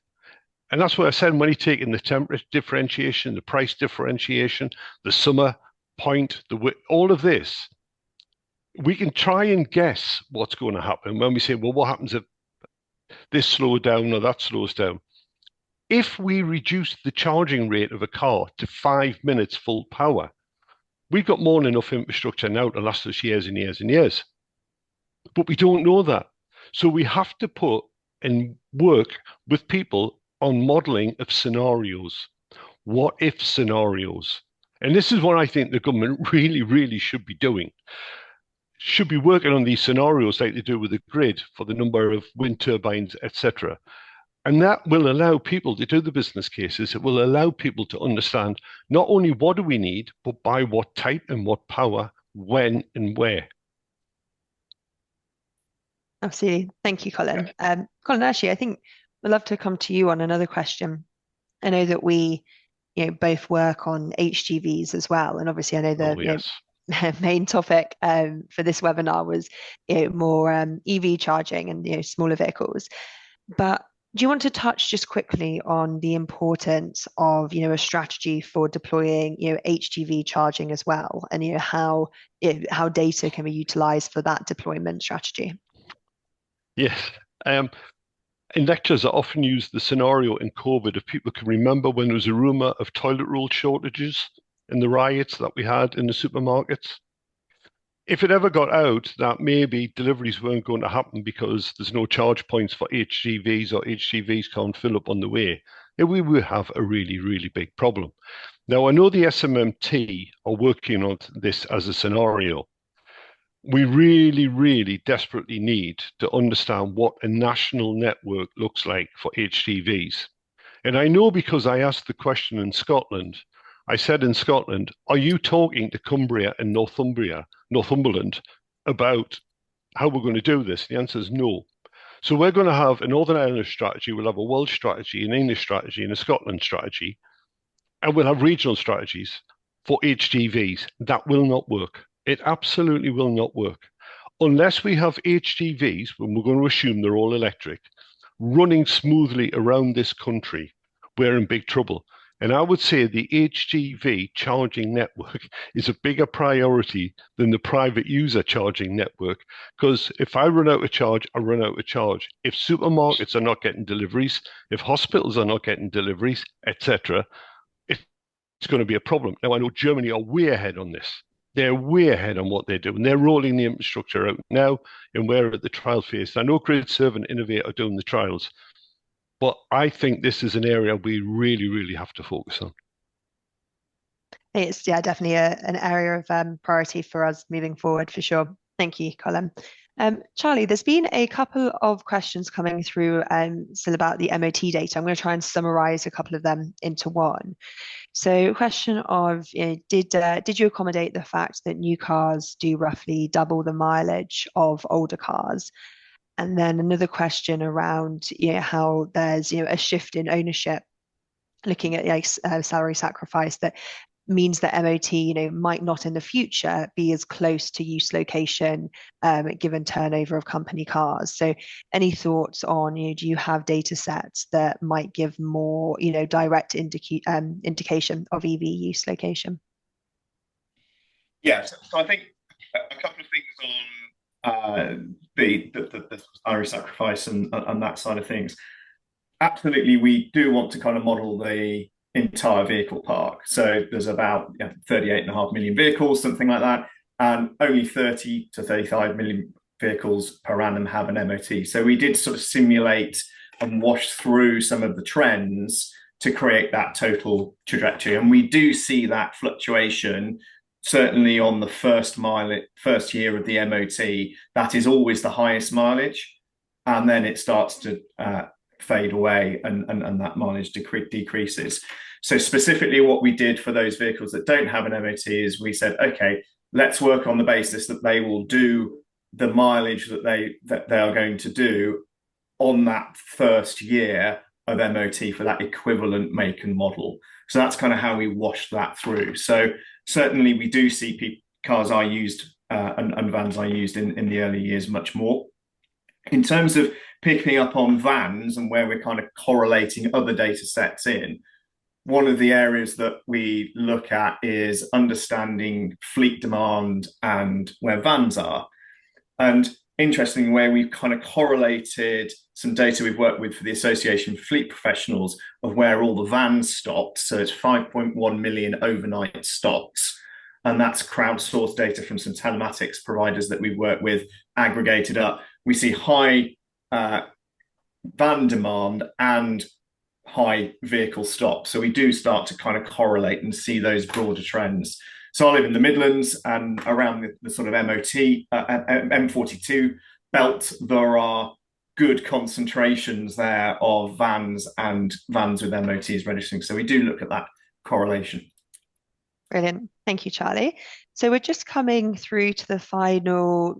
And that's what I said, when you take in the temperature differentiation, the price differentiation, the summer point, all of this, we can try and guess what's going to happen when we say, well, what happens if this slows down or that slows down? If we reduce the charging rate of a car to 5 minutes full power, we've got more than enough infrastructure now to last us years and years and years. But we don't know that. So we have to put and work with people on modelling of scenarios, what if scenarios. And this is what I think the government really, really should be doing. Should be working on these scenarios like they do with the grid for the number of wind turbines, etc. And that will allow people to do the business cases. It will allow people to understand not only what do we need, but by what type and what power, when and where. Absolutely. Thank you, Colin. Colin, actually, I think we'd love to come to you on another question. I know that we both work on HGVs as well. And obviously, I know the main topic for this webinar was more EV charging and smaller vehicles. But do you want to touch just quickly on the importance of a strategy for deploying HGV charging as well, and how data can be utilized for that deployment strategy? Yes. In lectures, I often use the scenario in COVID, if people can remember, when there was a rumour of toilet roll shortages in the riots that we had in the supermarkets. If it ever got out that maybe deliveries weren't going to happen because there's no charge points for HGVs, or HGVs can't fill up on the way, then we would have a really, really big problem. Now, I know the SMMT are working on this as a scenario. We really, really desperately need to understand what a national network looks like for HGVs. And I know, because I asked the question in Scotland, I said in Scotland, are you talking to Cumbria and Northumberland about how we're going to do this? The answer is no. So we're going to have a Northern Ireland strategy, we'll have a world strategy, an English strategy, and a Scotland strategy, and we'll have regional strategies for HGVs. That will not work. It absolutely will not work. Unless we have HGVs, when we're going to assume they're all electric, running smoothly around this country, we're in big trouble. And I would say the HGV charging network is a bigger priority than the private user charging network. Because if I run out of charge, I run out of charge. If supermarkets are not getting deliveries, if hospitals are not getting deliveries, etc., it's going to be a problem. Now, I know Germany are way ahead on this. They're way ahead on what they're doing. They're rolling the infrastructure out now, and we're at the trial phase. I know GridServe and Innovate are doing the trials. But I think this is an area we really, really have to focus on. It's definitely an area of priority for us moving forward for sure. Thank you, Colin. Charlie, there's been a couple of questions coming through still about the MOT data. I'm going to try and summarize a couple of them into one. So, question of did you accommodate the fact that new cars do roughly double the mileage of older cars? And then another question around how there's a shift in ownership, looking at salary sacrifice that means that MOT might not in the future be as close to use location given turnover of company cars. So any thoughts on do you have data sets that might give more direct indication of EV use location? Yeah, so I think a couple of things on the salary sacrifice and that side of things. Absolutely, we do want to kind of model the entire vehicle park. So there's about 38.5 million vehicles, something like that, and only 30 to 35 million vehicles per annum have an MOT. So we did sort of simulate and wash through some of the trends to create that total trajectory. And we do see that fluctuation. Certainly on the first year of the MOT, that is always the highest mileage, and then it starts to fade away, and that mileage decreases. So specifically, what we did for those vehicles that don't have an MOT is we said, okay, let's work on the basis that they will do the mileage that they are going to do on that first year of MOT for that equivalent make and model. So that's kind of how we washed that through. So certainly we do see cars are used and vans are used in the early years much more. In terms of picking up on vans and where we're kind of correlating other data sets in, one of the areas that we look at is understanding fleet demand and where vans are. And interestingly, where we've kind of correlated some data we've worked with for the Association of Fleet Professionals of where all the vans stopped. So it's 5.1 million overnight stops. And that's crowdsourced data from some telematics providers that we work with, aggregated up. We see high van demand and high vehicle stops. So we do start to kind of correlate and see those broader trends. So I live in the Midlands, and around the sort of MOT, M42 belt, there are good concentrations there of vans and vans with MOTs registering. So we do look at that correlation. Brilliant. Thank you, Charlie. So we're just coming through to the final,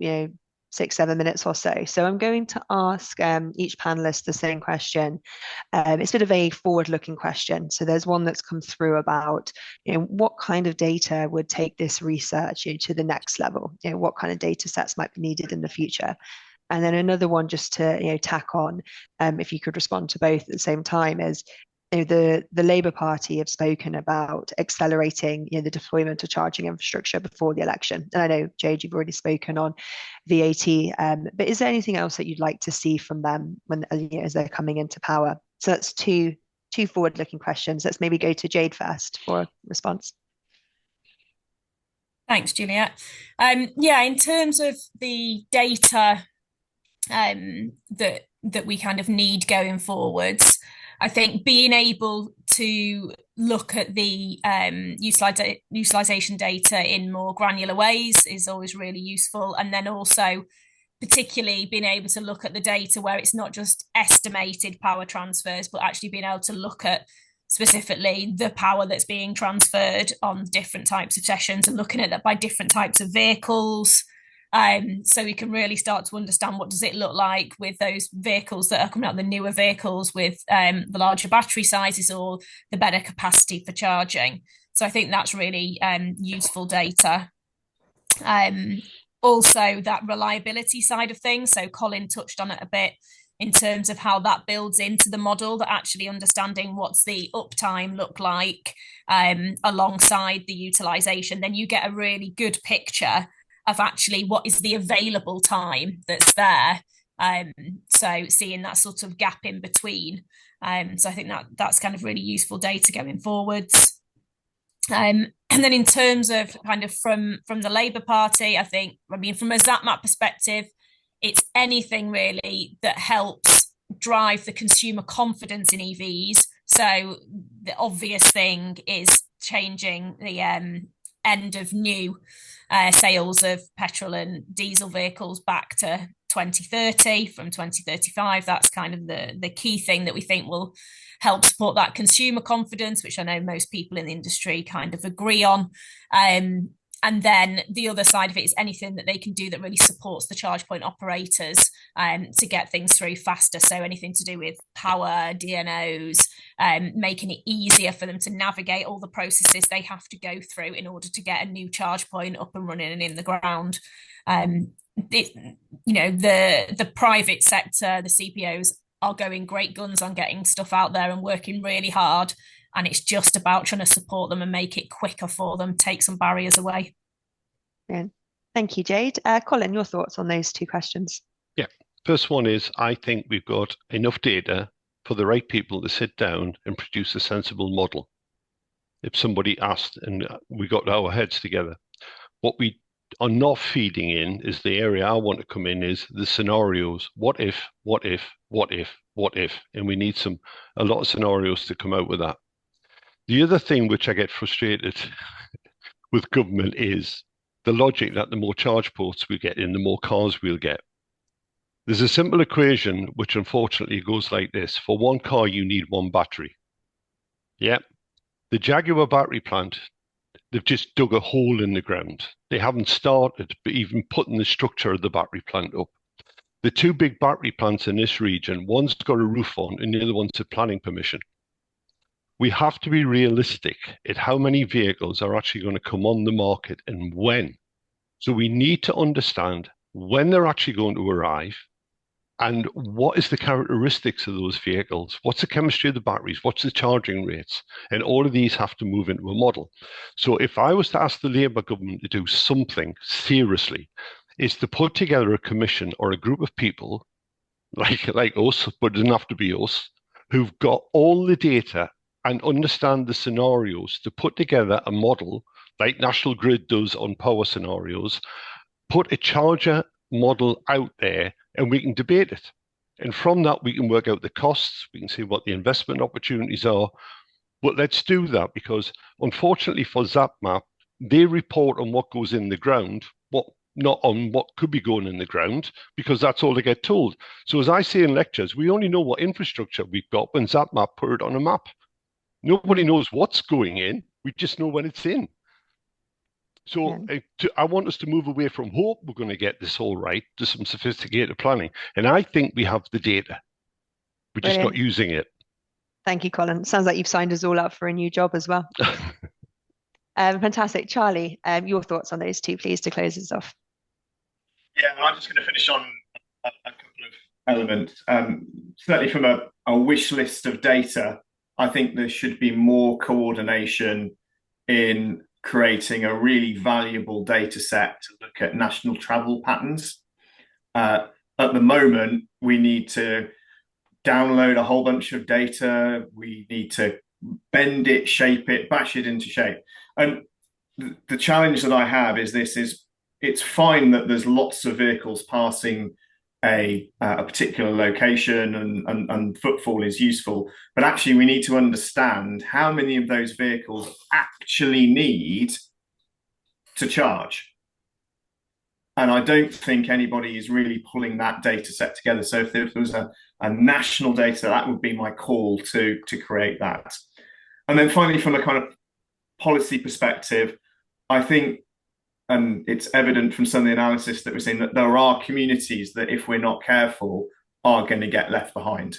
6-7 minutes or so. So I'm going to ask each panelist the same question. It's a bit of a forward-looking question. So there's one that's come through about, what kind of data would take this research to the next level? What kind of data sets might be needed in the future? And then another one just to tack on, if you could respond to both at the same time, is the Labour Party have spoken about accelerating the deployment of charging infrastructure before the election. And I know, Jade, you've already spoken on VAT, but is there anything else that you'd like to see from them when as they're coming into power? So that's two forward-looking questions. Let's maybe go to Jade first for a response. Thanks, Juliet. In terms of the data that we kind of need going forwards, I think being able to look at the utilisation data in more granular ways is always really useful. And then also particularly being able to look at the data where it's not just estimated power transfers, but actually being able to look at specifically the power that's being transferred on different types of sessions and looking at that by different types of vehicles. So we can really start to understand what does it look like with those vehicles that are coming out, the newer vehicles with the larger battery sizes or the better capacity for charging. So I think that's really useful data. Also, that reliability side of things. So Colin touched on it a bit in terms of how that builds into the model, that actually understanding what's the uptime look like alongside the utilisation, then you get a really good picture of actually what is the available time that's there. So seeing that sort of gap in between. So I think that's kind of really useful data going forwards. And then in terms of kind of from the Labour Party, I mean, from a ZapMap perspective, it's anything really that helps drive the consumer confidence in EVs. So the obvious thing is changing the end of new sales of petrol and diesel vehicles back to 2030 from 2035. That's kind of the key thing that we think will help support that consumer confidence, which I know most people in the industry kind of agree on. And then the other side of it is anything that they can do that really supports the charge point operators to get things through faster. So anything to do with power, DNOs, making it easier for them to navigate all the processes they have to go through in order to get a new charge point up and running and in the ground. The private sector, the CPOs are going great guns on getting stuff out there and working really hard. And it's just about trying to support them and make it quicker for them, take some barriers away. Yeah. Thank you, Jade. Colin, your thoughts on those two questions? Yeah. First one is, I think we've got enough data for the right people to sit down and produce a sensible model. If somebody asked and we got our heads together, what we are not feeding in is the area I want to come in is the scenarios. What if, what if, what if, what if? And we need a lot of scenarios to come out with that. The other thing which I get frustrated with government is the logic that the more charge ports we get in, the more cars we'll get. There's a simple equation which unfortunately goes like this. For one car, you need one battery. Yeah. The Jaguar battery plant, they've just dug a hole in the ground. They haven't started even putting the structure of the battery plant up. The two big battery plants in this region, one's got a roof on and the other one's a planning permission. We have to be realistic at how many vehicles are actually going to come on the market and when. So we need to understand when they're actually going to arrive and what is the characteristics of those vehicles. What's the chemistry of the batteries? What's the charging rates? And all of these have to move into a model. So if I was to ask the Labour government to do something seriously, is to put together a commission or a group of people like us, but it doesn't have to be us, who've got all the data and understand the scenarios to put together a model like National Grid does on power scenarios, put a charger model out there and we can debate it. And from that, we can work out the costs. We can see what the investment opportunities are. But let's do that because unfortunately for ZapMap, they report on what goes in the ground, not on what could be going in the ground, because that's all they get told. So as I say in lectures, we only know what infrastructure we've got when ZapMap put it on a map. Nobody knows what's going in. We just know when it's in. So I want us to move away from hope we're going to get this all right to some sophisticated planning. And I think we have the data. We're just not using it. Thank you, Colin. Sounds like you've signed us all up for a new job as well. Fantastic. Charlie, your thoughts on those two, please, to close us off. Yeah, I'm just going to finish on a couple of elements. Certainly from a wish list of data, I think there should be more coordination in creating a really valuable data set to look at national travel patterns. At the moment, we need to download a whole bunch of data. We need to bend it, shape it, bash it into shape. And the challenge that I have is it's fine that there's lots of vehicles passing a particular location and footfall is useful, but actually we need to understand how many of those vehicles actually need to charge. And I don't think anybody is really pulling that data set together. So if there was a national data, that would be my call to create that. And then finally, from a kind of policy perspective, I think, and it's evident from some of the analysis that we're seeing, that there are communities that, if we're not careful, are going to get left behind.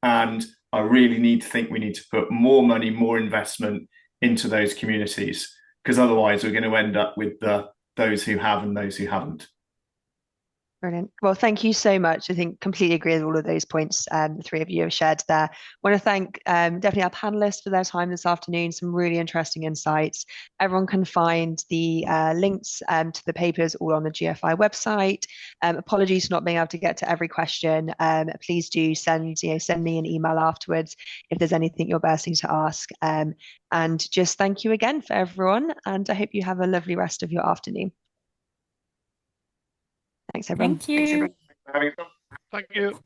And I really need to think we need to put more money, more investment into those communities, because otherwise we're going to end up with those who have and those who haven't. Brilliant. Well, thank you so much. I think completely agree with all of those points the three of you have shared there. Want to thank definitely our panelists for their time this afternoon. Some really interesting insights. Everyone can find the links to the papers all on the GFI website. Apologies for not being able to get to every question. Please do send me an email afterwards if there's anything you're bursting to ask. And just thank you again for everyone. And I hope you have a lovely rest of your afternoon. Thanks, everyone. Thank you. Thank you.